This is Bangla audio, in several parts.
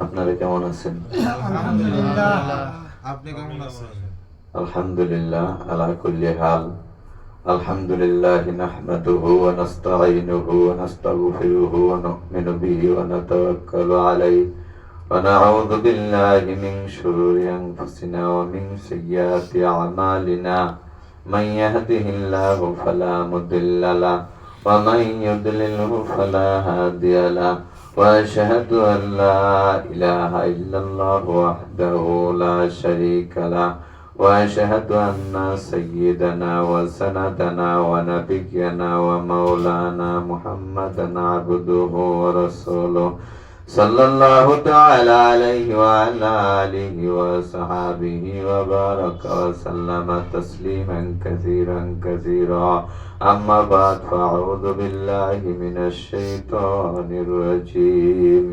আপনারা কেমন আছেন? আলহামদুলিল্লাহ। আপনি কেমন আছেন? আলহামদুলিল্লাহ আলা কুল্লি হাল। আলহামদুলিল্লাহ নাহমাদুহু ওয়া নাস্তাঈনুহু ওয়া নাস্তাগফিরুহু ওয়া নু'মিনু বিহি ওয়া নাতাওয়াক্কালু আলাইহি ওয়া নাউযু বিল্লাহি মিন শুরুরি আনফুসিনা ওয়া মিন সাইয়্যাতি আ'মালিনা। মান ইয়াহদিহিল্লাহু ফালা মুদিল্লা লাহু ওয়া মান ইউদ্লিলহু ফালা হাদিয়া লাহু। وأشهد أن لا إله إلا الله وحده لا شريك له وأشهد أن سيدنا وسندنا ونبينا ومولانا محمدا عبده ورسوله صلى الله تعالى عليه وعلى آله وصحبه وبارك وسلم تسليما كثيرا كثيرا. أما بعد فأعوذ بالله من الشيطان الرجيم.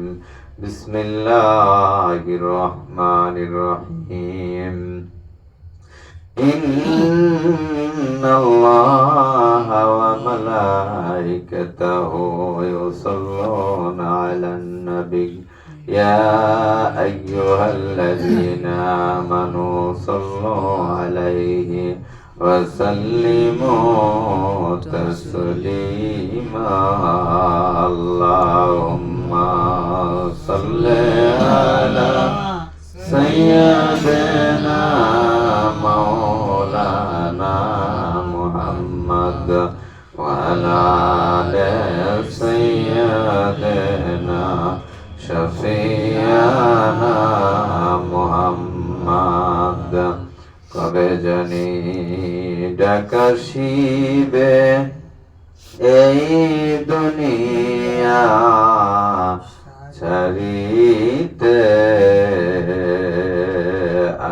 بسم الله الرحمن الرحيم. إن الله وملائكته يصلون على النبي يا أيها الذين آمنوا صلوا عليه وسلموا تسليما. اللهم صل على سيدنا مولانا محمد وعلى آل سيدنا شفيعنا محمد. কবে জানি ডাকাশিবে এই দুনিয়া ছাড়িতে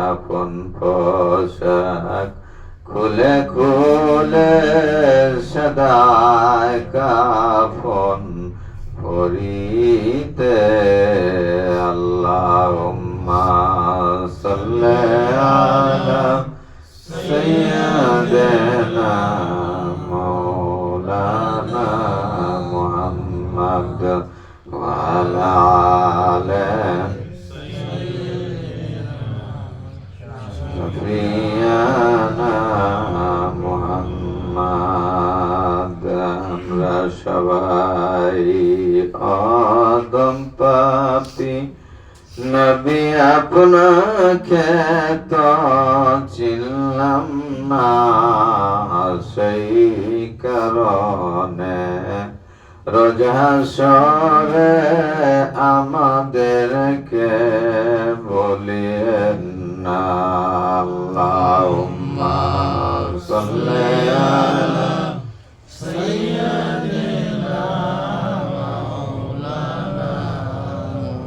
আপন পোশাক খুলে খুলে সদায় কাফন পরিতে। আল্লাহুম্মা সাল্লি আলা সাইয়্যিদিনা মাওলানা মুহাম্মদ ওয়া আলা আলি সাইয়্যিদিনা মুহাম্মদ। আমরা সবাই আদম পাপী, নবী আপনাকে তো চিনলাম না, সেই কারণে রোজ হাশরে আমাদেরকে বলিয়েন না। আল্লাহুম্মা সাল্লি আলা সাইয়্যিদিনা মাওলানা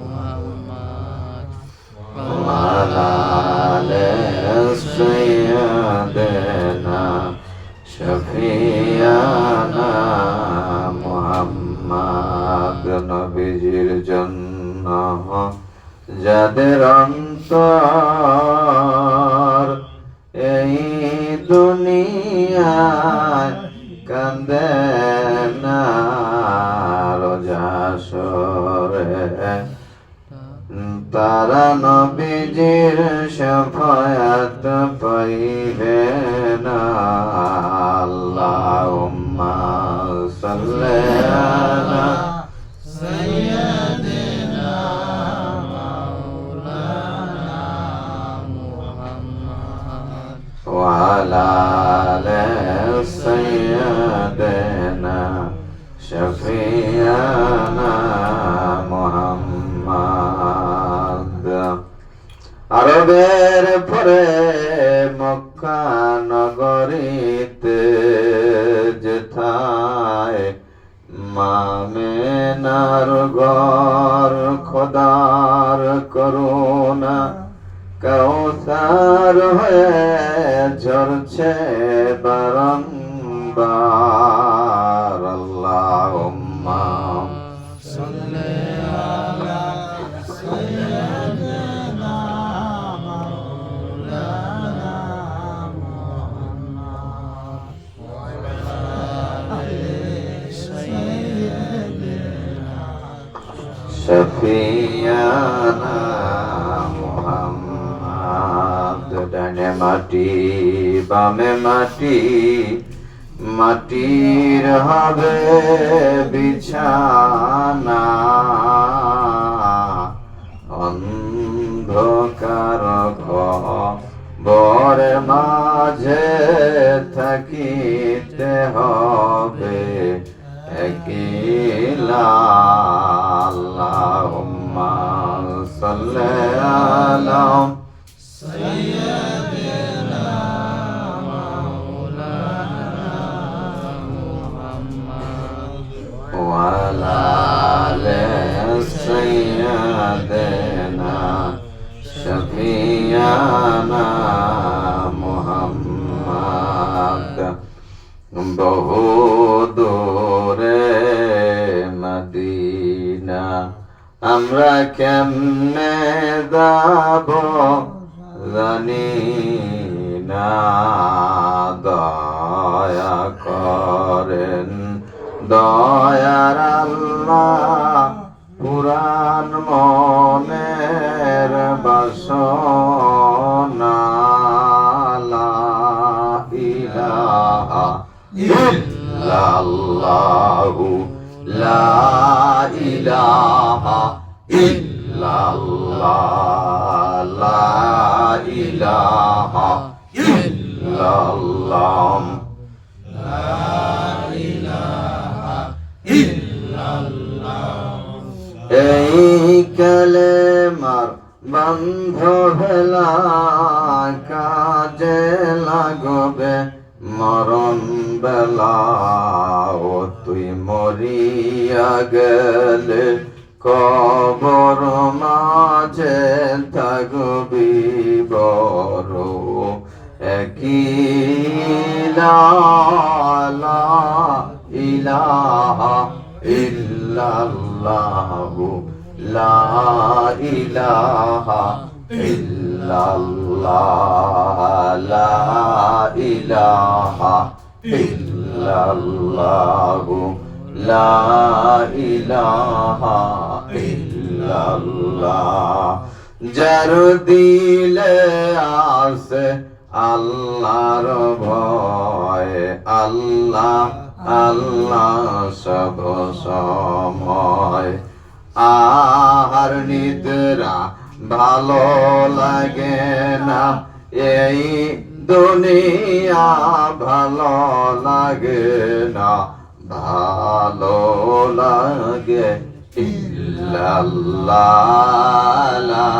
মুহাম্মদ ওয়া আলা আলি সাইয়্যিদিনা শফিয়ানা মুহাম্মদ। নবীজির জন্য যাদের অন্তর এই দুনিয়ায় কান্দে না, রোজ হাশরে তারা নবীজির শাফায়াত পাইবে না। আল্লাহুম্মা সাল্লি আলা সাইয়্যিদিনা মাওলানা মুহাম্মদ ওয়া আলা আলি সাইয়্যিদিনা শফিয়ানা মুহাম্মদ। আরবের পরে মক্কা নগরীতে যেথায় মামেনার ঘর খোদার করুণা কাউসার হয়ে ঝরছে বারংবার। আল্লাহুম্মা সাল্লি আলা সাইয়্যিদিনা মাওলানা মুহাম্মদ ওয়া আলা আলি শফিয়ানা মুহাম্মদ। ডানে মাটি বামে মাটি, মাটির হবে বিছানা, অন্ধকার ঘর মাঝে থাকিতে হবে একলা। আল্লাহুম্মা সাল্লি আলা সাইয়্যিদিনা ওয়া আলা আলি সাইয়্যিদিনা শফিয়ানা মুহাম্মদ। বহু দূরে মদিনা আমরা কেমনে যাব জানি না, দয়া করেন দয়ার আল্লাহ, পুরাণ মনের বাসনা। লা ইলাহা ইল্লাল্লাহু, লা ইলাহা ইল্লাল্লাহ, লা ইলাহা ইল্লাল্লাহ, লা ইলাহা ইল্লাল্লাহ। এই কালেমার বন্ধ ভেলা কাজে লাগবে মরণ বেলা। ও তুই মরিয়া গেলে কবর মাঝে থাকবি বড় একলা। লা ইলাহা ইল্লাল্লাহু, লা ইলাহা ইল্লাল্লাহ, লা ইলাহা ইল্লাল্লাহু, লা ইলাহা ইল্লাল্লাহ। যার দিলে আছে আল্লাহর ভয়, আল্লাহ আল্লাহ সব সময়। আহার নিদ্রা ভালো লাগে না, এই দুনিয়া ভালো লাগে না, ভালো লাগে ইল্লাল্লাহ, লা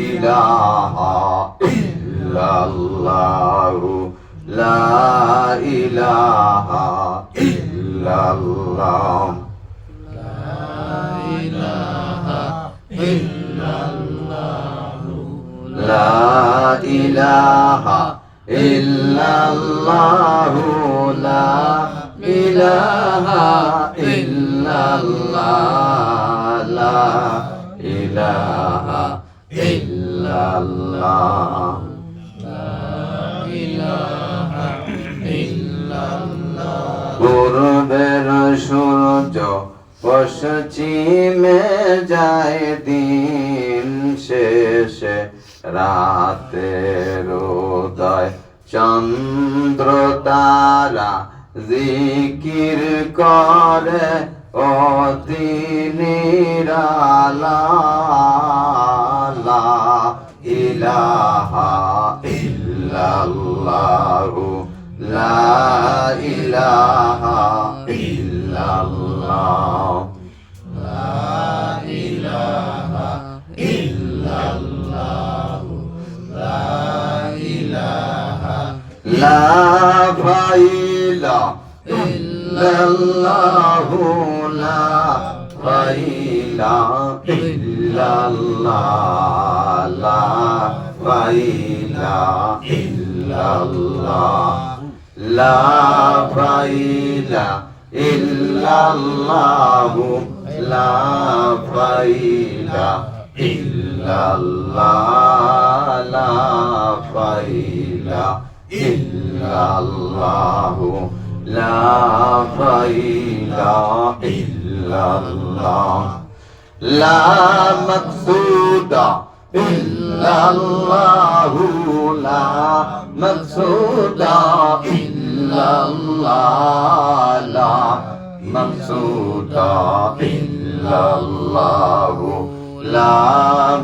ইলাহা ইল্লাল্লাহু, লা ইলাহা ইল্লাল্লাহ, লা ইলাহা ইল্লাল্লাহু, লা ইলাহা ইল্লাল্লাহু, লা ইলাহা ইল্লাল্লাহ, লা ইলাহা ইল্লাল্লাহ, লা ইলাহা ইল্লাল্লাহ। পূর্বের সূর্য পশ্চিমে যায়, দিন শেষে রাতের উদয়, চন্দ্র তারা জিকির করে অতি নিরালা। লা ইলাহা ইল্লাল্লাহু, লা ইলাহা ইল্লাল্লাহ, লা ইলাহা ইল্লাল্লাহু, লা ইলাহা লা ফাইলা ইল্লাল্লাহু, লা ফাইলা ইল্লাল্লাহ, লা ফাইলা ইল্লাল্লাহ, লা ফাইলা ইল্লাল্লাহু, লা ফাইলা ইল্লাল্লাহ, লা ফাইলা ইল্লাল্লাহু, লা ফাইলা ইল্লাল্লাহ। লা মাকসুদা ইল্লাল্লাহু লা মাকসুদা ইল্লাল্লাহ লা মাকসুদা ইল্লাল্লাহু লা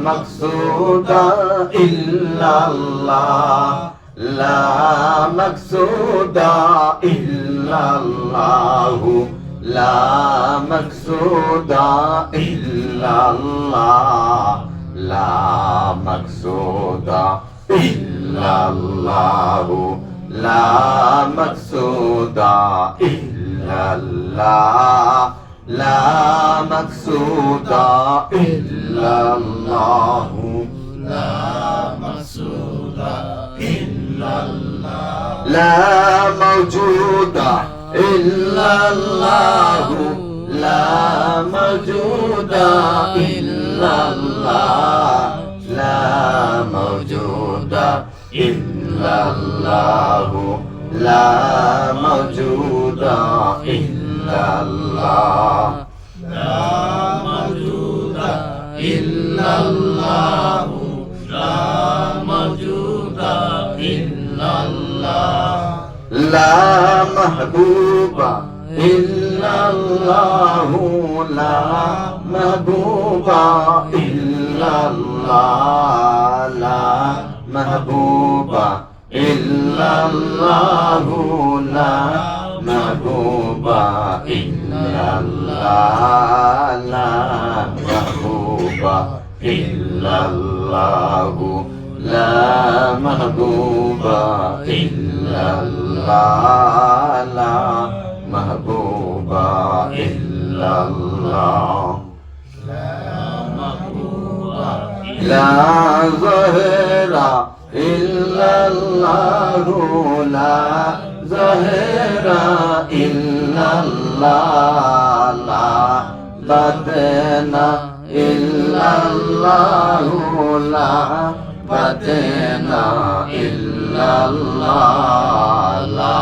মাকসুদা ইল্লাল্লাহ লা মাকসুদা ইল্লাল্লাহু লা মাকসুদা ইল্লাল্লাহ লা মাকসুদা ইল্লাল্লাহু লা মাকসুদা ইল্লাল্লাহ লা মাকসুদা ইল্লাল্লাহু লা মাকসুদা ইল্লাল্লাহ লা মাওজুদা ইল্লাল্লাহু লা মাওজুদা ইল্লাল্লাহ লা মাওজুদা ইল্লাল্লাহু লা মাওজুদা ইল্লাল্লাহ লা মাওজুদা ইল্লাল্লাহু লা মাওজুদা ইল্লাল্লাহ লা মাহবুবা ইল্লাল্লাহু লা মাহবুবা ইল্লাল্লাহ লা মাহবুবা ইল্লাল্লাহু লা মাহবুবা ইল্লাল্লাহ লা মাহবুবা ইল্লাল্লাহু লা মাহবুবা ইল্লাল্লাহ লা মাহবুবা ইল্লাল্লাহ লা যাহিরা ইল্লাল্লাহু লা যাহিরা ইল্লাল্লাহ লা বাতিনা ইল্লাল্লাহু লা বাতিনা ইল্লাল্লাহ লা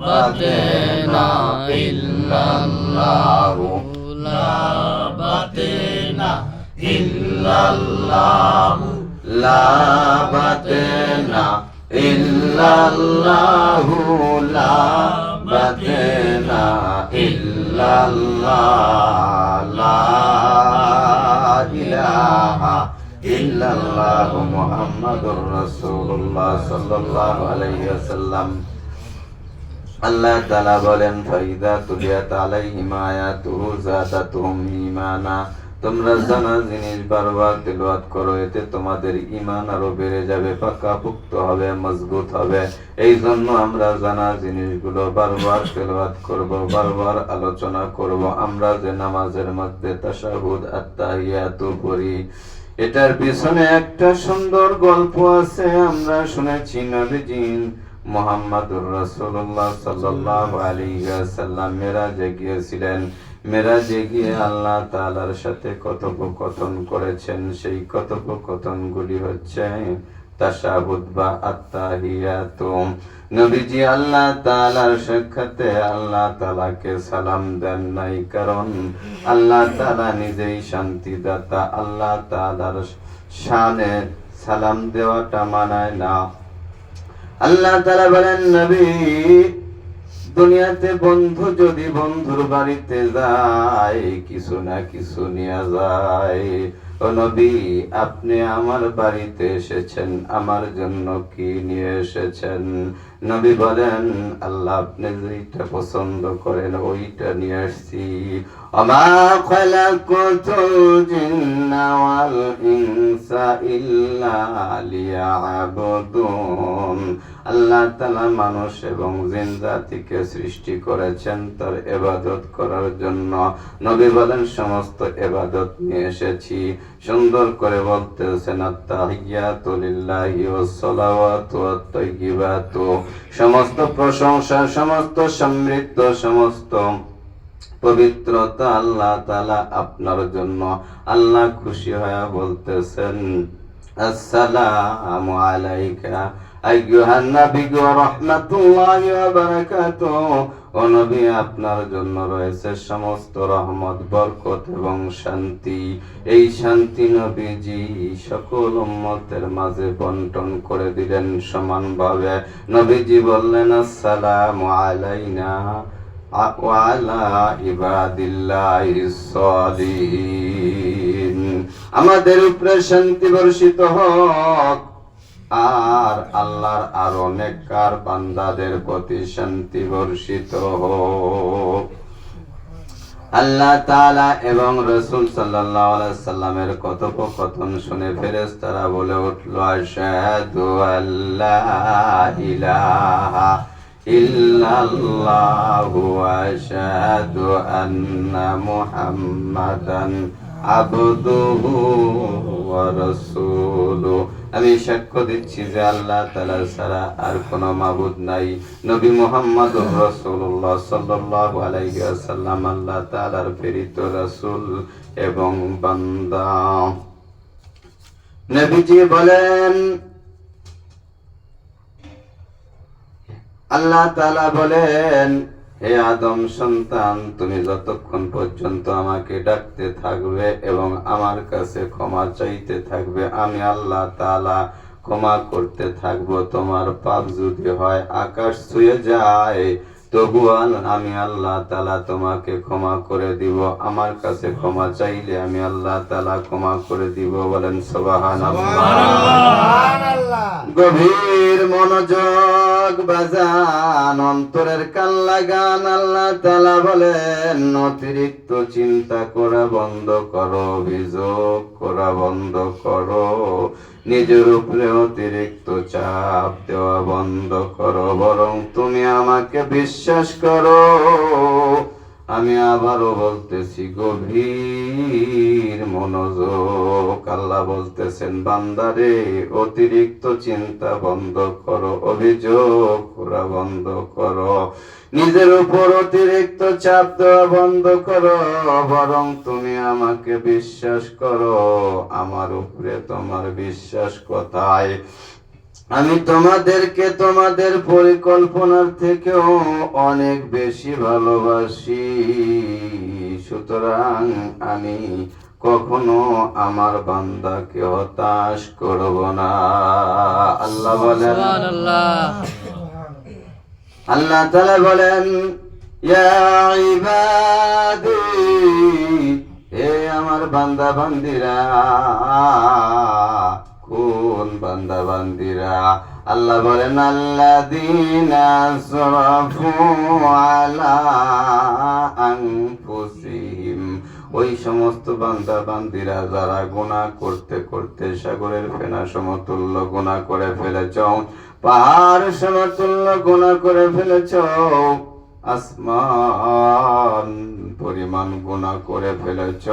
বাতিনা ইল্লাল্লাহু লা বাতিনা ইল্লাল্লাহু লা বাতিনা ইল্লাল্লাহু লা বাতিনা ইল্লাল্লাহ লা ইলাহা ইল্লাল্লাহ মুহাম্মাদুর রাসূলুল্লাহ সাল্লাল্লাহু আলাইহি ওয়াসাল্লাম। আল্লাহ তাআলা বলেন ফাইদা তুলিয়াত আলাইহিম আয়াতুহু যাদাতুহুম ঈমানা, তোমরা জানা জিনিস বারবার তেলাওয়াত করো, এতে তোমাদের ঈমান আরো বেড়ে যাবে, পাকাপোক্ত হবে, মজবুত হবে। এই জন্য আমরা জানা জিনিসগুলো বারবার তেলাওয়াত করব, বারবার আলোচনা করব। আমরা যে নামাজের মধ্যে তাশাহুদ আত-তাহিয়াতু পড়ি, এটার পিছনে একটা সুন্দর গল্প আছে। আমরা শুনেছি নবীজি মুহাম্মদুর রাসূলুল্লাহ সাল্লাল্লাহু আলাইহি ওয়াসাল্লাম মেরাজে গিয়েছিলেন। মেরাজে গিয়ে আল্লাহ তাআলার সাথে কথোপকথন করেছেন। সেই কথোপকথনগুলি হচ্ছে তাশাহুদ বা আত-তাহিয়াতু। নবীজি আল্লাহ তাআলার সাক্ষাতে আল্লাহ তাআলাকে সালাম দেন নাই, কারণ আল্লাহ তাআলা নিজেই শান্তিদাতা। আল্লাহ তাআলার শানে সালাম দেওয়াটা মানায় না। আল্লাহ তাআলা বলেন, নবী দুনিয়াতে বন্ধু যদি বন্ধুর বাড়িতে যায় কিছু না কিছু নিয়ে যায়। ও নবী, আপনি আমার বাড়িতে এসেছেন, আমার জন্য কি নিয়ে এসেছেন? নবী বলেন, আল্লাহ আপনি যেটা পছন্দ করেন ওইটা নিয়ে আসছি। আমা খালাকাতুল জিন্না ওয়াল ইনসা ইল্লা লিয়াবুদুন। আল্লাহ তাআলা মানুষ এবং জিন জাতিকে সৃষ্টি করেছেন তার ইবাদত করার জন্য। নবী বলেন, সমস্ত ইবাদত নিয়ে এসেছি। সুন্দর করে বলতেছেন, আত-তাহিয়াতু লিল্লাহি ওয়াস সালাওয়াতু ওয়াত-তাইয়্যিবাতু। সমস্ত প্রশংসা, সমস্ত সমৃদ্ধ, সমস্ত পবিত্রতা আল্লাহ তাআলা আপনার জন্য। আল্লাহ খুশি হয়ে বলতেছেন, আসসালামু আলাইকা আইয়ুহান নাবিয়্যু ওয়া রাহমাতুল্লাহি ওয়া বারাকাতুহু ও নবী, আপনার জন্য রয়েছে সমস্ত রহমত, বরকত এবং শান্তি। এই শান্তি নবীজি সকল উম্মতের মাঝে বন্টন করে দিলেন সমানভাবে। নবীজি বললেন, আসসালামু আলাইনা ওয়া আলা ইবাদিল্লাহিস সালিহিন। আমাদের উপরে শান্তি বর্ষিত হোক, আর আল্লাহর আরো নেককার বান্দাদের প্রতি শান্তি বর্ষিত হোক। আল্লাহ তাআলা এবং রাসূল সাল্লাল্লাহু আলাইহি সাল্লামের কথোপকথন শুনে ফেরেশতারা বলে উঠল, আশহাদু আল্লা ইলাহা ইল্লাল্লাহু ওয়া আশহাদু আন্না মুহাম্মাদান আবদুহু ওয়া রাসূলুহু। আমি সাক্ষ্য দিচ্ছি যে আল্লাহ তাআলা ছাড়া আর কোনো মাবুদ নাই। নবী মুহাম্মদুর রাসূলুল্লাহ সাল্লাল্লাহু আলাইহি ওয়াসাল্লাম আল্লাহ তাআলার প্রেরিত রাসূল এবং বান্দা। নবীজি বলেন, আল্লাহ তাআলা বলেন, হে আদম সন্তান, তুমি যতক্ষণ পর্যন্ত আমাকে ডাকতে থাকবে এবং আমার কাছে ক্ষমা চাইতে থাকবে, আমি আল্লাহ তাআলা ক্ষমা করতে থাকবো। তোমার পাপ যদি হয় আকাশ ছুঁয়ে যায়, তবুও আমি আল্লাহ তাআলা তোমাকে ক্ষমা করে দিব। আমার কাছে ক্ষমা চাইলে আমি আল্লাহ তাআলা ক্ষমা করে দিব। বলেন সুবহানাল্লাহ। গভীর মনোযোগ বাজান, অন্তরের কান লাগান। আল্লাহ তাআলা বলেন, অতিরিক্ত চিন্তা করা বন্ধ করো, অভিযোগ করা বন্ধ করো, নিজের উপরে অতিরিক্ত চাপ দেওয়া বন্ধ করো, বরং তুমি আমাকে বিশ্বাস করো। আমি আবারও বলতেছি, গভীর মনোযোগ। আল্লাহ বলতেছেন, বান্দারে, অতিরিক্ত চিন্তা বন্ধ করো, অভিযোগ করা বন্ধ করো, নিজের উপর অতিরিক্ত চাপ দেওয়া বন্ধ করো, বরং তুমি আমাকে বিশ্বাস করো। আমার উপরে তোমার বিশ্বাস কোথায়? আমি তোমাদেরকে তোমাদের পরিকল্পনার থেকেও অনেক বেশি ভালোবাসি। সুতরাং আমি কখনো আমার বান্দাকে হতাশ করব না। আল্লাহ বলেন, আল্লাহ তাআলা বলেন, ইয়া ইবাদি, হে আমার বান্দা বান্দিরা। কোন বান্দা বান্দিরা? আল্লাহ বলেন, আল্লাযীনা আসরাফু আলা আনফুসিহিম। ওই সমস্ত বান্দা বান্দিরা যারা গুনাহ করতে করতে সাগরের ফেনা সমতুল্য গুনাহ করে ফেলেছ, পাহাড় সমতুল্য গুনাহ করে ফেলেছ, আসমান পরিমাণ গুনাহ করে ফেলেছ।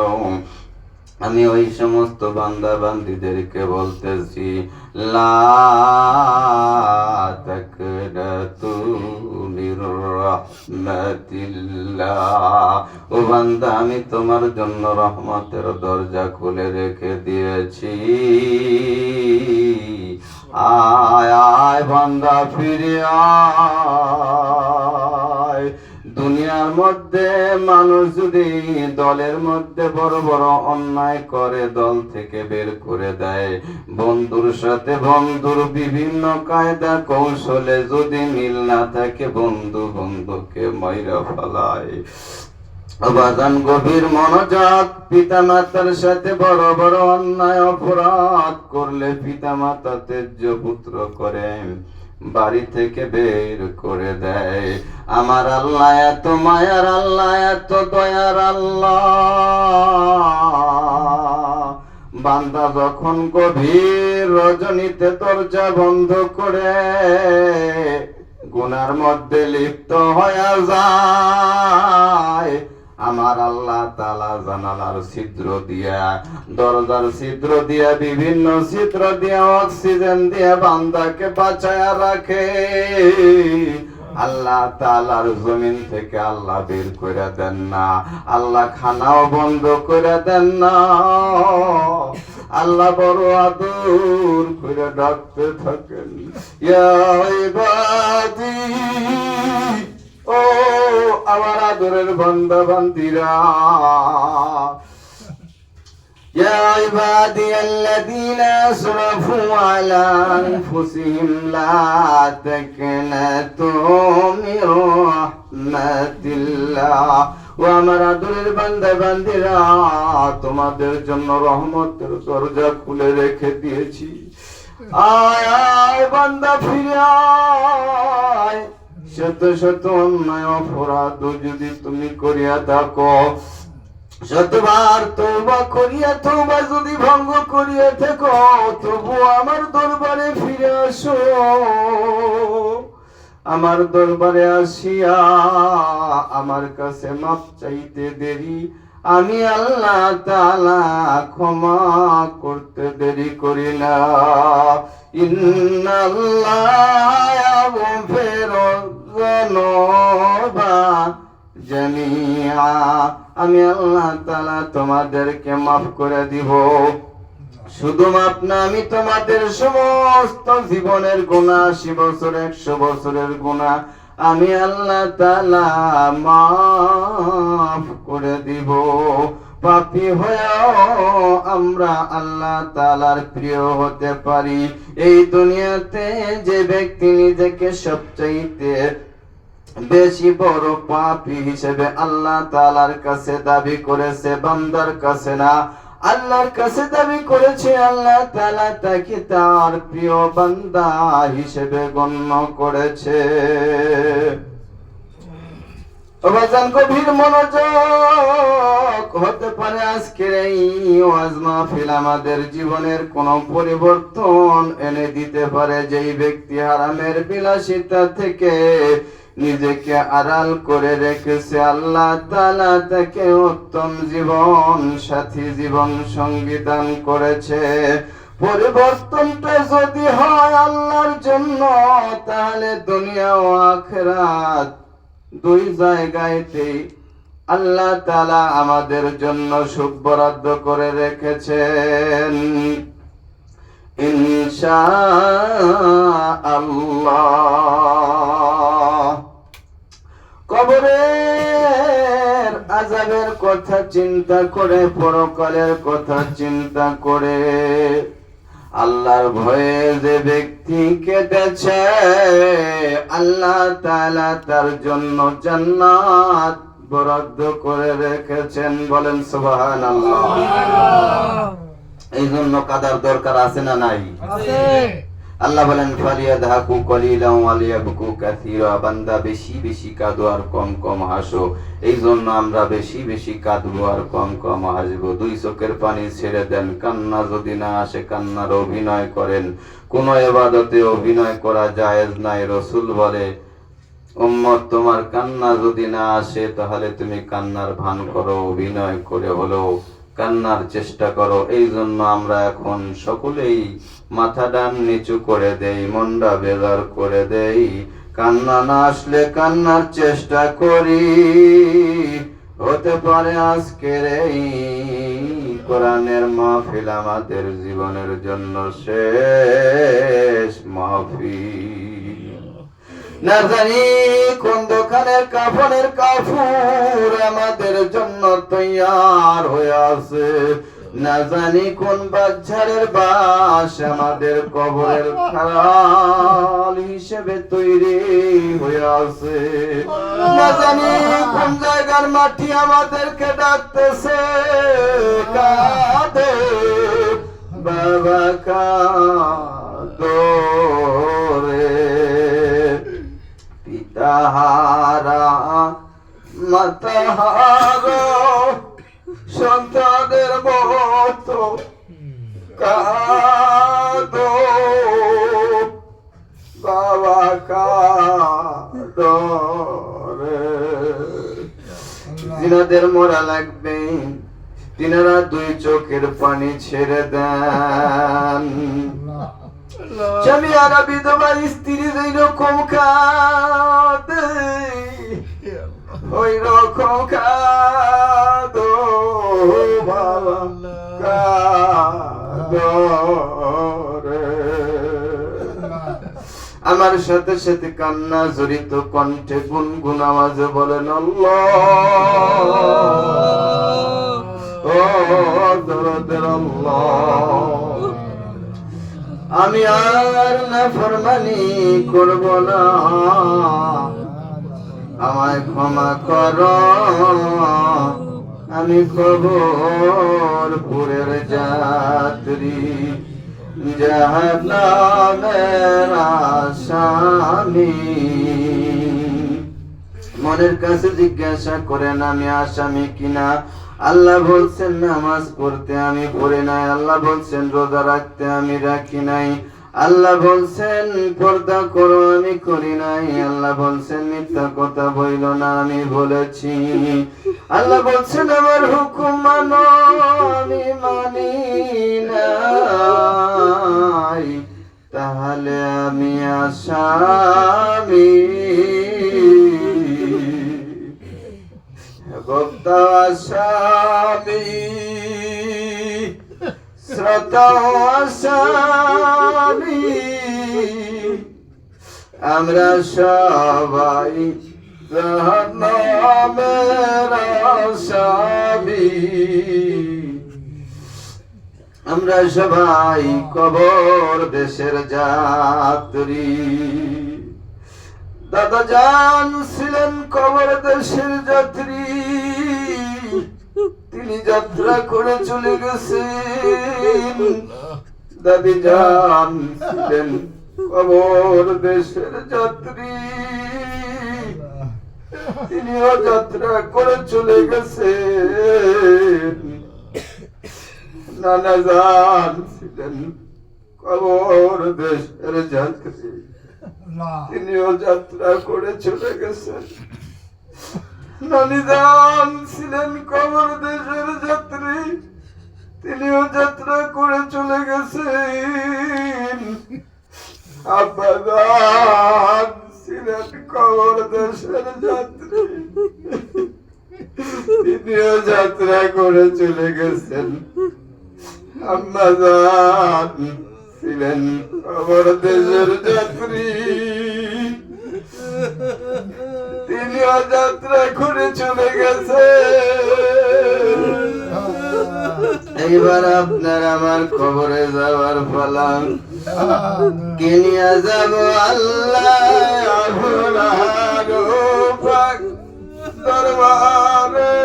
আমি ওই সমস্ত বান্দা বান্দীদেরকে বলতেছি, লা তাকনাতু মির রাহমাতিল্লাহ। ও বান্দা, আমি তোমার জন্য রহমতের দরজা খুলে রেখে দিয়েছি। আয় আয় বান্দা, ফিরে আয়। দুনিয়ার মধ্যে মানুষ যদি দলের মধ্যে বড় বড় অন্যায় করে দল থেকে বের করে দেয়, বন্ধুর সাথে বন্ধুর বিভিন্ন কায়দা কৌশলে যদি মিল না থাকে, বন্ধু বন্ধুকে মাইরা ফেলায়। বাজান, গভীর মনোযোগ। পিতা মাতার সাথে বড় বড় অন্যায় অপরাধ করলে পিতা মাতা তেজ্য পুত্র করে বাড়ি থেকে বের করে দেয়। আমার আল্লাহ এত মায়ার আল্লাহ, এত দয়ার আল্লাহ। বান্দা যখন গভীর রজনীতে দরজা বন্ধ করে গুনার মধ্যে লিপ্ত হয়ে যায়, আমার আল্লাহ তাআলা জানালার ছিদ্র দিয়া, দরজার ছিদ্র দিয়া, বিভিন্ন ছিদ্র দিয়া, অক্সিজেন দিয়া বান্দাকে বাঁচায়া রাখে। আল্লাহ তাআলার জমিন থেকে আল্লাহ বের করে দেন না, আল্লাহ খানাও বন্ধ করে দেন না। আল্লাহ বড় আদর করে ডাকতে থাকেন, ইয়া ইবাদি, ও আমার আদরের বান্দা বান্দিরা يا عبادي الذين أسرفوا على أنفسهم لا تقنطوا من رحمة الله ও আমার আদরের বান্দা বান্দিরা তোমাদের জন্য রহমতের দরজা খুলে রেখে দিয়েছি আয় আয় বান্দা ফিরে আয় শত শত অন্যায় অপরাধ যদি তুমি করিয়া থাকো শতবার তওবা করিয়া তওবা যদি ভঙ্গ করিয়া থাকো তবু আমার দরবারে ফিরে আসো আমার দরবারে আসিয়া আমার কাছে মাপ চাইতে দেরি আমি আল্লাহ তাআলা ক্ষমা করতে দেরি করি না ইন্নাল্লাহা ইয়াগফিরু যুনুবা জামিআ আমি আল্লাহ তাআলা তোমাদেরকে মাফ করে দিব শুধু মাপ না আমি তোমাদের সমস্ত জীবনের গুনাহ 80 বছর 100 বছরের গুনাহ আমি আল্লাহ তাআলা মাফ করে দিব পাপী হয়েও আমরা আল্লাহ তাআলার প্রিয় হতে পারি এই দুনিয়াতে যে ব্যক্তি নিজেকে সবচাইতে বেশি বড় পাপী হিসেবে আল্লাহ তাআলার কাছে দাবি করেছে বান্দার কাছে না আল্লাহর কাছে দাবি করেছে আল্লাহ তাআলা তাকে তার প্রিয় বান্দা হিসেবে গণ্য করেছে ওবাজান গভীর মনোযোগ হতে পারে আজকের এই ওয়াজ মাহফিল আমাদের জীবনের কোন পরিবর্তন এনে দিতে পারে যেই ব্যক্তি হারামের বিলাসিতা থেকে নিজেকে আড়াল করে রেখেছে আল্লাহ তাআলা তাকে উত্তম জীবন সাথী জীবন সঙ্গী দান করেছে পরিবর্তনটা যদি হয় আল্লাহর জন্য তাহলে দুনিয়া ও আখিরাত দুই জায়গাতেই আল্লাহ তাআলা আমাদের জন্য সুখ বরাদ্দ করে রেখেছেন ইনশাআল্লাহ কবরের আযাবের কথা চিন্তা করে পরকালের কথা চিন্তা করে আল্লাহর ভয়ে যে ব্যক্তি কেটেছে আল্লাহ তাআলা তার জন্য জান্নাত বরাদ্দ করে রেখেছেন বলেন সুবহানাল্লাহ এই জন্য কাদার দরকার আছে না নাই আছে আল্লাহ বলেন ফালিয়াদহাকু কলিলান ওয়া লিয়াবকু কাসীরা বান্দা বেশি বেশি কাঁদো আর কম কম হাসো এই জন্য আমরা বেশি বেশি কাঁদবো আর কম কম হাসবো দুই চোখের পানি ছেড়ে দেন কান্না যদি না আসে কান্নার অভিনয় করেন কোন ইবাদতে অভিনয় করা জায়েজ নাই রাসূল বলে উম্মত তোমার কান্না যদি না আসে তাহলে তুমি কান্নার ভান করো অভিনয় করে হলো কান্নার চেষ্টা করো এই জন্য আমরা এখন সকলেই মাথা ডান নিচু করে দেই মনটা বেজার করে দেই কান্না না আসলে কান্নার চেষ্টা করি হতে পারে আজকের এই কোরআনের মাহফিল আমাদের জীবনের জন্য শেষ মাহফিল না জানি কোন দোকানের কাফনের কাপড় আমাদের জন্য তৈয়ার হয়ে আছে না জানি কোন বাচ্চারের বাস আমাদের কবরের খাল হিসেবে তৈরি হয়ে আছে না জানি কোন জায়গার মাটি আমাদেরকে ডাকতেছে কাঁদে বাবা কাঁদো রে পিতাহারা মাতাহারা সন্তানের মতো কাঁদো বাবা কাঁদো রে জিনাদের মরা লাগবে তিনারা দুই চোখের পানি ছেড়ে দেন স্বামীরা বিধবা স্ত্রী যেই রকম কাঁদে ওই রকম কাঁদো বাবা কাঁদো রে আমার আমার সাথে সাথে কান্না জড়িত কণ্ঠে গুনগুন আওয়াজে বলেন আল্লাহ, ও দরদের আল্লাহ, আমি আর নাফরমানি করব না, আমায় ক্ষমা করো, আমি কবরপুরের যাত্রী, জাহান্নামের আসামি। মনের কাছে জিজ্ঞাসা করেন আমি আসামি কিনা। আল্লাহ বলছেন নামাজ পড়তে আমি পড়ি নাই, আল্লাহ বলছেন রোজা রাখতে আমি রাখি নাই, আল্লাহ বলছেন পর্দা করো আমি করি নাই, আল্লাহ বলছেন মিথ্যা কথা বইল না আমি বলেছি, আল্লাহ বলছেন আমার হুকুম মানো আমি মানি নাই, তাহলে আমি আসামি। ভক্তা আসামি, শ্রোতা আসামি, আমরা সবাই জাহান্নামের আসামি, আমরা সবাই কবর দেশের যাত্রী। দাদা জান ছিলেন কবর দেশের যাত্রী, তিনি যাত্রা করে চলে গেছেন। দাদি জান ছিলেন কবর দেশের যাত্রী, তিনিও যাত্রা করে চলে গেছেন। নানা জান ছিলেন কবর দেশের যাত্রী, তিনিও যাত্রা করে চলে গেছেন। নানি জান ছিলেন কবর দেশের যাত্রী, তিনিও যাত্রা করে চলে গেছেন। আব্বা জান ছিলেন কবর দেশের যাত্রী, তিনিও যাত্রা করে চলে গেছেন। আম্মা জান ছিলেন কবর দেশের যাত্রী, তিনিও যাত্রা করে চলে গেছে। এইবার আপনার আমার কবরে যাওয়ার পালা, কে নিয়ে যাব আল্লাহ আপনার পাক দরবারে।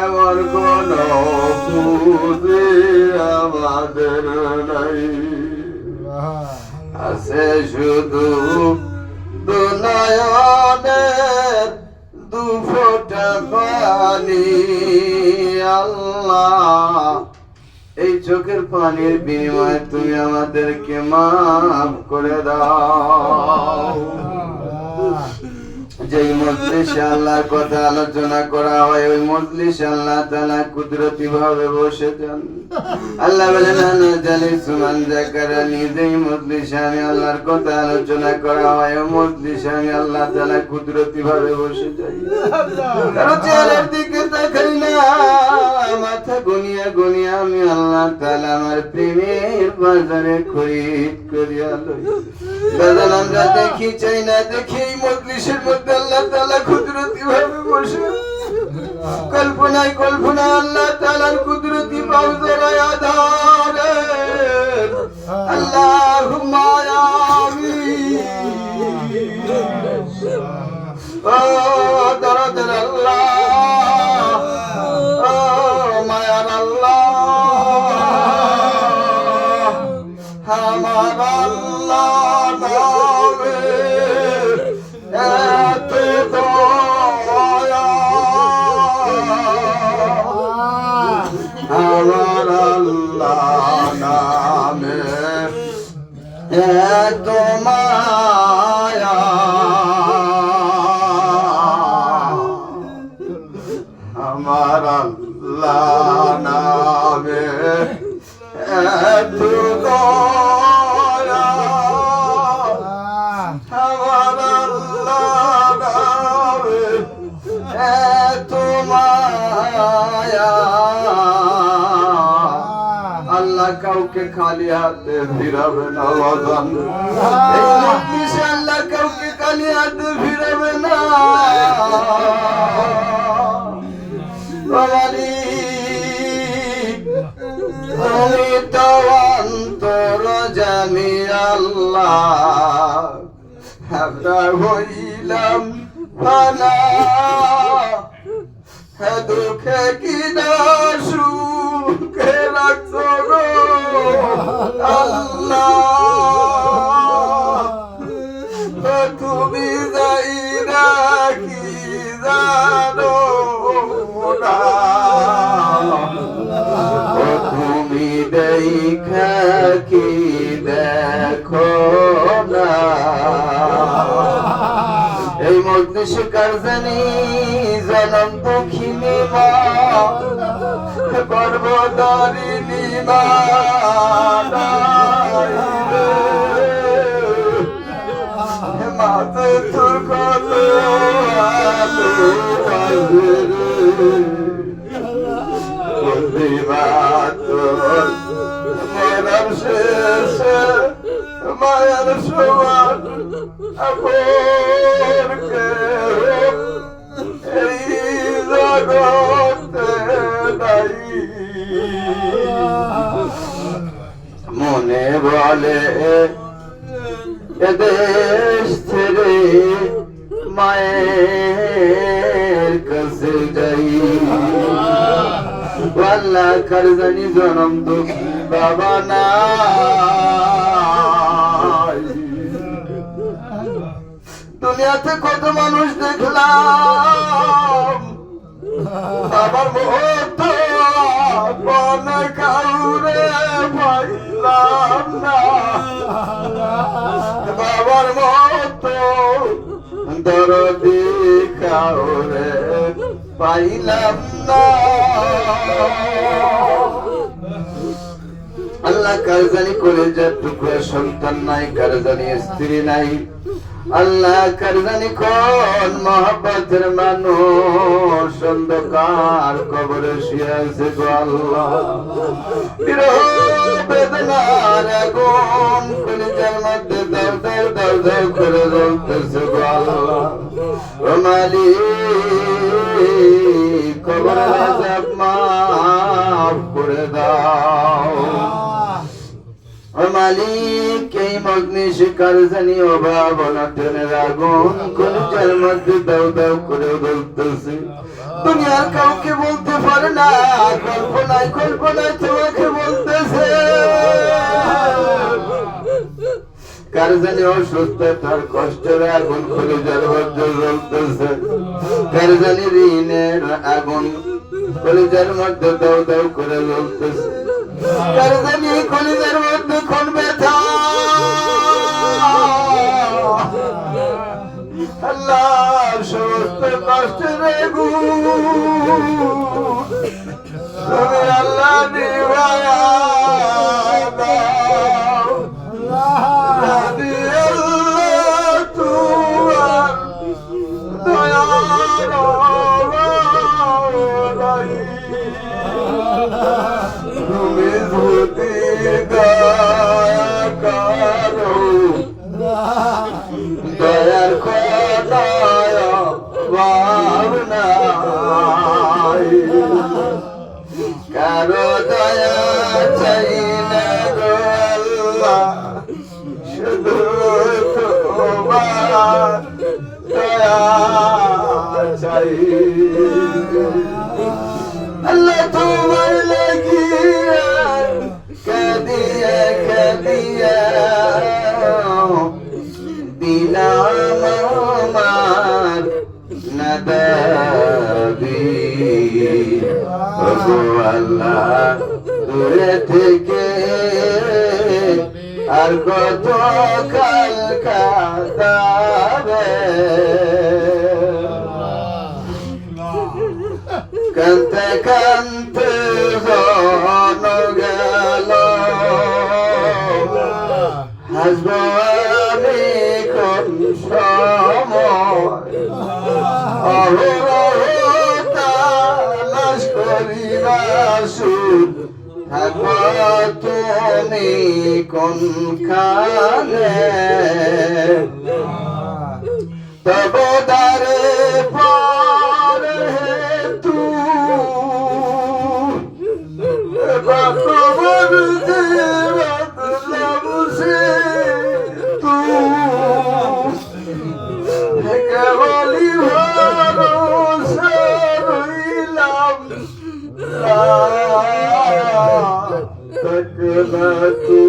এমন কোন পুঁজি আমাদের নাই, আছে শুধু দুনয়নের দু ফোঁটা পানি। আল্লাহ, এই চোখের পানির বিনিময়ে তুমি আমাদেরকে মাফ করে দাও। যেই মজলিসে আল্লাহর কথা আলোচনা করা হয় ওই মজলিসে আল্লাহ তাআলা কুদরতি ভাবে বসে যান। আল্লাহ বলেন আনা জালিসু মান যাকারানি, যেই মজলিসে আমি আল্লাহর কথা আলোচনা করা হয় ওই মজলিসে আমি আল্লাহ তাআলা কুদরতি ভাবে বসে যাই। কারো চেহারার দিকে তাকাই না, মাথা গুনিয়া গুনিয়া আমি আল্লাহ তাআলা আমার প্রেমের বাজারে খরিদ করিয়া লই। বাজান আমরা দেখি চাই না দেখি এই মজলিসের মধ্যে আল্লাহ তাআলা কুদরতি ভাবে বসে। কল্পনায় কল্পনায় আল্লাহ তাআলার কুদরতি বাউজারায় আধারে। আল্লাহুম্মা আমিন। ও দরদের আল্লাহ, ও মায়ার আল্লাহ, আমার আল্লাহ নামে এত দয়া, আমার আল্লাহ নামে এত মায়া, আমার আল্লাহ নামে এত দয়া, আমার আল্লাহ নামে এত মায়া। আল্লাহ কাউকে খালি হাতে ফিরাবে না বাজান। এই মজলিসে আল্লাহ কাউকে খালি হাতে ফিরাবে না। তুমি তো অন্তর জানি আল্লাহ, আমরা হইলাম ফানা, দুঃখে কি না সুখে রাখছো গো আল্লাহ, তুমি যাই রাখি জানো না, তুমি দেখা কি দেখো না। এই মজলিসে কার জানি জনম দুঃখিনী মা, গর্ভধারিণী মা, মাতে তোর কত মরার শেষে মায়ার সমান আপনকে এই জগতে নাই। মনে বলে এদেশ ছেড়ে মায়ের কাছে যাই, আল্লাহ কার জানি জনম দুঃখী বাবা নাই। দুনিয়াতে কত মানুষ দেখলাম, বাবার মত কোন কাউরে পাইলাম না, বাবার মত দরদি কাউরে পাইলাম না। আল্লাহ কার জানি কলেজার টুকরা সন্তান নাই, কার জানি স্ত্রী নাই, আল্লাহ কার জানি কোন মহব্বতের মানুষ অন্ধকার কবরে শুয়ে আছে গো আল্লাহ। বিরহ বেদনার আগুন কলেজার মধ্যে দাও দাও দাও দাও করে জ্বলতেছে গো আল্লাহ। ও মালিক কবরের আযাব মাফ করে দাও। ও মালিক এই মজলিসে কার জানি অভাব অনটনের আগুন কলিজার মধ্যে দাও দাও করে জ্বলতেছে। দুনিয়ার কাউকে বলতে পারে না, কল্পনায় কল্পনায় তোমাকে বলতেছে। কার জানি অসুস্থতার কষ্টের আগুন কলিজার মধ্যে জ্বলতেছে, কার জানি ঋণের আগুন কলিজার মধ্যে দাও দাও করে জ্বলতেছে, কার জানি কলিজার মধ্যে কোন ব্যথা। আল্লাহ সমস্ত কষ্টের আগুন তুমি আল্লাহ নিভায়া দাও। তুমি যদি দয়া করো, দয়ার দয়া ভাবনা কারো দয়া চাই না গো আল্লাহ, শুধু তোমার দয়া চাই। আল্লাহ তোমার লাগিয়া কাদিয়া কাদিয়া দিলাম আমার নাদাবি। ওগো আল্লাহ দূরে থেকে আর কত কাল কাঁদাবে, কাঁদতে কাঁদতে জন গেল, হাসবো আমি কোন সময়, অহরহ তালাশ করি না সুখ থাকো তুমি কোনখানে তব দারে পরে তু বাকবর জিরাত লাবসে তু কেবলি ভরসা রইলাম তকনা তু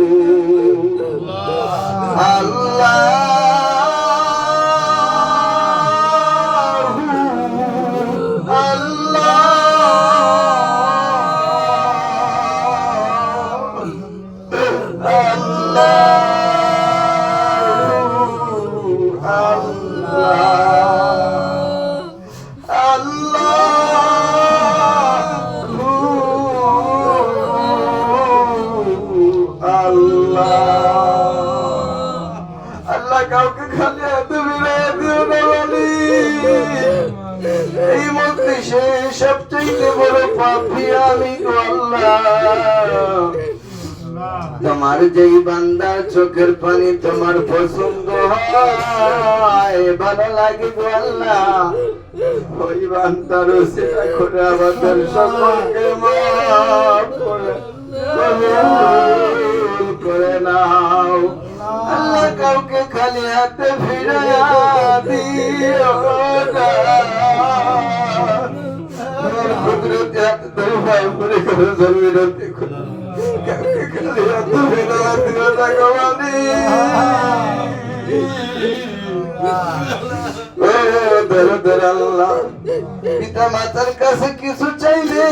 আল্লাহ কাউকে খালি হাতে ফিরিয়ে দিও না বলি এই মজলিসে সবচেয়ে বড় পাপী আমি গো আল্লাহ তোমার যেই বান্দার চোখের পানি তোমার পছন্দ হয় ভালো লাগে গো আল্লাহ ওই বান্দার সেটা করে আমাদের সকলকে মাফ করে নাও আল্লাহ কাউকে খালি হাতে ফিরাইয়া দিও না কুদরতি হাতে ধরে ভাই করে করে জমিরতে কাউকে খালি হাতে ফিরাইয়া দিও না গমানি আল্লাহ পিতা মাতার কাছে কিছু চাইলে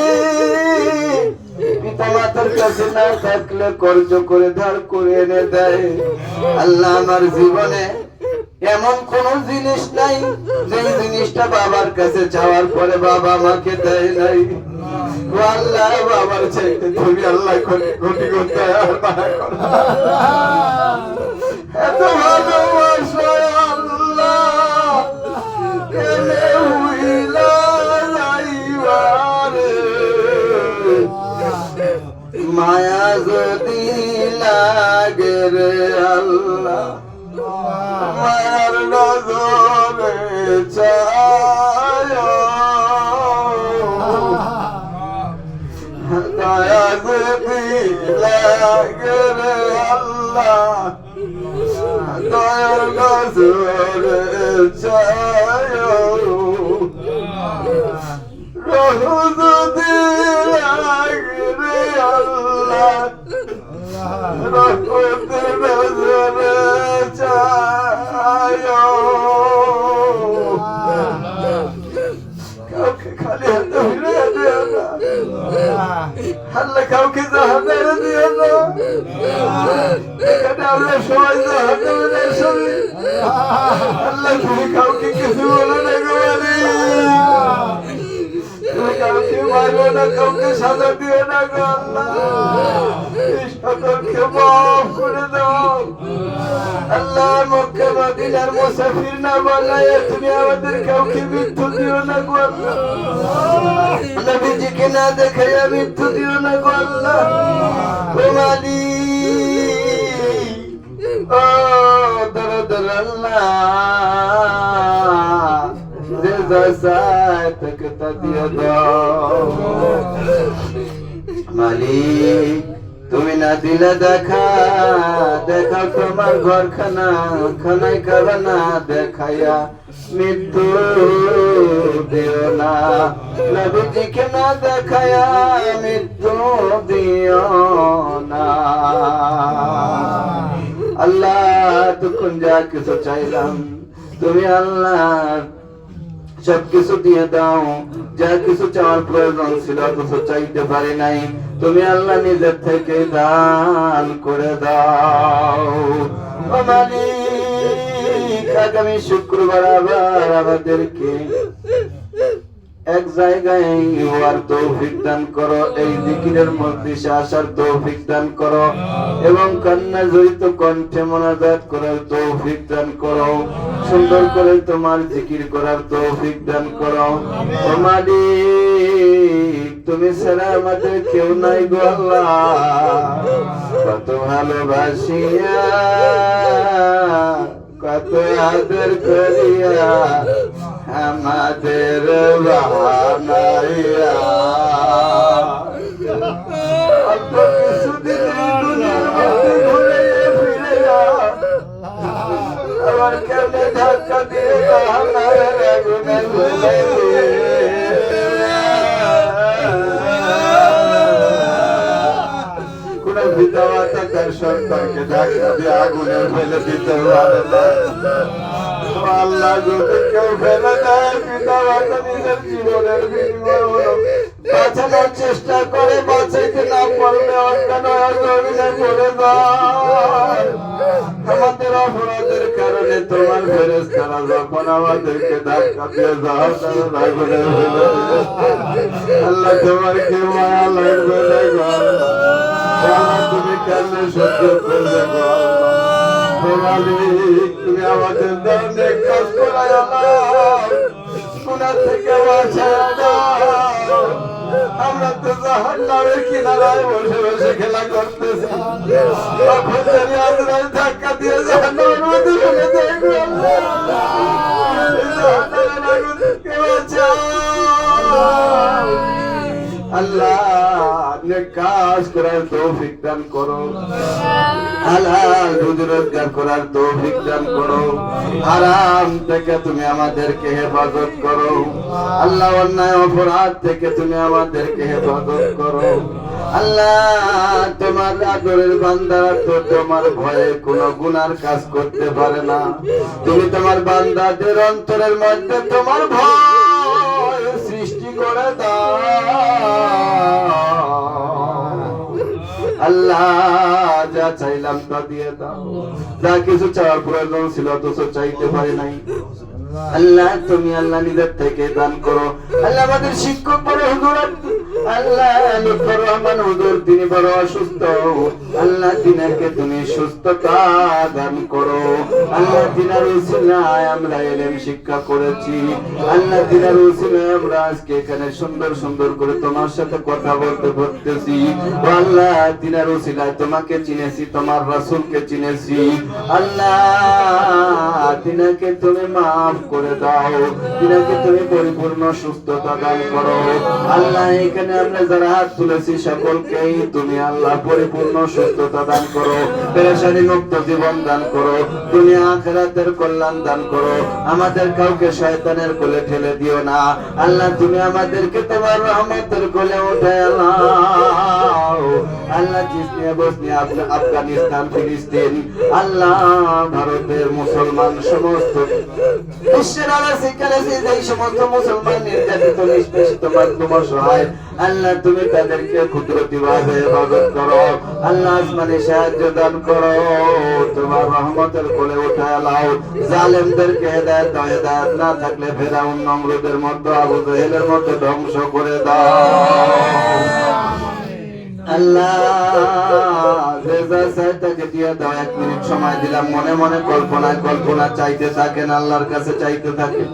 পিতা মাতার কাছে না থাকলে কর্জ করে ধার করে এনে দেয় আল্লাহ আমার জীবনে এমন কোন জিনিস নাই যে জিনিসটা বাবার কাছে চাওয়ার পরে বাবা আমাকে দেয় নাই আল্লাহ বাবার চাইতে তুমি আল্লাহ ঘটি করতে আর মানা করো এত ভালোবাসা আল্লাহ কেনে হইলা যাইবারে মায়া যদি লাগে রে আল্লাহ মায়ার নজরে চায় দয়া যদি লাগে রে আল্লাহ দয়ার নজরে চায় রহু যদি লাগে রে আল্লাহ রহমতের নজরে চায় কাউকে খালি হাতে ফিরিয়ে দিও না আল্লাহ কাউকে জাহান্নামে দিও না এখানে আমরা সবাই জাহান্নামে সবাই আল্লাহ তুমি কাউকে কিছু বলো না গো তুমি কাউকে মারো না কাউকে সাজা দিও না গো আল্লাহ সকলকে মাফ করে দাও আল্লাহ মক্কা মদিনার মুসাফির না বানায় তুমি আমাদের কাউকে মৃত্যু দিও না গো আল্লাহ নবীজিকে না দেখাইয়া মৃত্যু দিও না গো আল্লাহ ও মালিক ও দরদ আল্লাহ যে জাসায় তকতা দিও দাও মালিক তুমি না দিলে দেখা দেখা তোমার ঘরখানা খানাই খাবানা দেখাইয়া মৃত্যু দিও না নবীজিকে না দেখাইয়া মৃত্যু দিও না আল্লাহ তখন যা কিছু চাইলাম তুমি আল্লাহ সবকিছু দিয়ে দাও যা কিছু চাওয়ার প্রয়োজন ছিল অথচ চাইতে পারি নাই তুমি আল্লাহ নিজের থেকে দান করে দাও ও মালিক আগামী শুক্রবার আবার আমাদেরকে এক জায়গায় হওয়ার তৌফিক দান করো এই জিকিরের মজলিসে আসার তৌফিক দান করো এবং কান্না জড়িত কণ্ঠে মোনাজাত করার তৌফিক দান করো সুন্দর করে তোমার জিকির করার তৌফিক দান করো ও মালিক তুমি ছাড়া আমাদের কেউ নাই গো আল্লাহ। কত ভালোবাসিয়া কত আদর করিয়া আমাদের বানাইয়া অল্প কিছুদিন দুনিয়ার মধ্যে ঘুরে ফিরিয়া আবার কেমনে ধাক্কা দিয়ে জাহান্নামের আগুনে ফেলে দিয়ে কোন পিতা মাতা তার সন্তানকে ধাক্কা দিয়ে আগুনে ফেলে দিতে পারে না। আল্লাহ যদি কেউ ফেলে দেয় পিতা মাতা নিজের জীবনের বিনিময় হলো বাঁচানোর চেষ্টা করে, বাঁচাইতে না পারলে অজ্ঞান জমিনে পড়ে যায়। আমাদের অপরাধের কারণে তোমার ফেরেশতারা যখন আমাদেরকে ধাক্কা দিয়ে জাহান্নামের আগুনে ফেলে দিবে, আল্লাহ তোমার কি মায়া লাগবে না গো আল্লাহ? তুমি কেমনে সহ্য করবে গো আল্লাহ? তুমি আমাদের দানে কাজ করাই আল্লাহ, গুনাহ থেকে বাঁচায় দাও। আমরা তো জাহান্নামের কিনারায় বসে বসে খেলা করতেছি, তখন যদি আজরাইল ধাক্কা দিয়ে জাহান্নামের মধ্যে ফেলে দেয় গো আল্লাহ, জাহান্নামের আগুন থেকে বাঁচাও আল্লাহ। নেক কাজ করার তৌফিক দান করো, হালাল রুজি রোজগার করার তৌফিক দান করো, হারাম থেকে তুমি আমাদেরকে হেফাজত করো আল্লাহ। অন্যায় অপরাধ থেকে তুমি আমাদেরকে হেফাজত করো আল্লাহ। তোমার আদরের বান্দারা তো তোমার ভয়ে কোনো গুনার কাজ করতে পারে না। তুমি তোমার বান্দাদের অন্তরের মধ্যে তোমার ভয় সৃষ্টি করে দাও আল্লাহ। যা চাইলাম তা দিয়ে দাও, যা কিছু চাওয়ার প্রয়োজন ছিল অথচ চাইতে পারি নাই আল্লাহ, তুমি আল্লাহ নিজের থেকে দান করো আল্লাহ। আমাদের শিক্ষক বড় হুজুর আল্লাহ লুৎফর রহমান হুজুর, তিনি বড় অসুস্থ আল্লাহ, তিনাকে তুমি সুস্থতা দান করো আল্লাহ। তিনার উসিলায় আমরা ইলম শিক্ষা করেছি আল্লাহ, তিনার উসিলায় আমরা আজকে এখানে সুন্দর সুন্দর করে তোমার সাথে কথা বলতে পারতেছি আল্লাহ। তিনার উসিলায় তোমাকে চিনেছি, তোমার রাসূলকে চিনেছি আল্লাহ। তিনাকে তুমি মাফ করে দাও, তিনাকে তুমি পরিপূর্ণ সুস্থতা দান করো আল্লাহ। এখানে আমরা যারা হাত তুলেছি সকলকেই তুমি আল্লাহ পরিপূর্ণ সুস্থতা দান করো, পেরেশানি মুক্ত জীবন দান করো, দুনিয়া আখিরাতের কল্যাণ দান করো। আমাদের কাউকে শয়তানের কোলে ঠেলে দিও না আল্লাহ। তুমি আমাদেরকে তোমার রহমতের কোলে উঠায় আল্লাহ আল্লাহ। চিচনিয়া বসনিয়া আফগানিস্তান ফিলিস্তিন আল্লাহ, ভারতের মুসলমান সমস্ত বিশ্বের যেই সমস্ত মুসলমান নির্যাতিত নিষ্পেষিত মাধ্যম সহায় আল্লাহ, তুমি তাদেরকে কুদরতিভাবে ইবাদত করো আল্লাহ। আসমানে সাহায্য দান করো, তোমার রহমতের কোলে উঠায় লাও। জালেমদেরকে হেদায়েত দাও, হেদায়েত না থাকলে ফেরাউন নমরুদের মতো আবু জাহেলের মতো ধ্বংস করে দাও আল্লাহ। রেজা সাহেবকে দিয়ে দাও। 1 মিনিট সময় দিলাম, মনে মনে কল্পনা চাইতে থাকেন, আল্লাহর কাছে চাইতে থাকেন।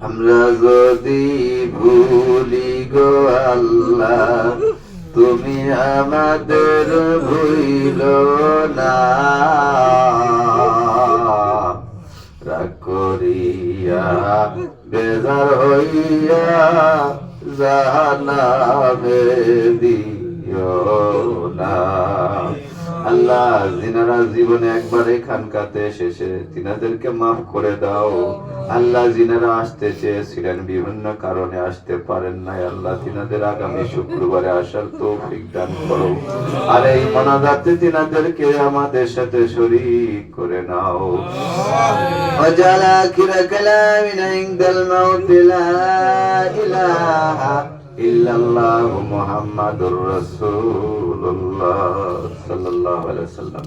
আমরা যদি ভুলি গো আল্লাহ তুমি আমাদের ভুইল না, রাগ করিয়া বেজার হইয়া জাহান্নামে দিও না। আল্লাহ যিনারা জীবনে একবার এই খানকাতে এসেছে তিনাদেরকে মাফ করে দাও। আল্লাহ যিনারা আসতে চেয়েছিলেন বিভিন্ন কারণে আসতে পারেন নাই, আল্লাহ তিনাদের আগামী শুক্রবারে আসার তৌফিক দান করো। আর এই মোনাজাতে তিনাদেরকে আমাদের সাথে শরীক করে নাও। وجعل آخر كلامنا عند الموت لا إله إلا الله محمد رسول الله صلى الله عليه وسلم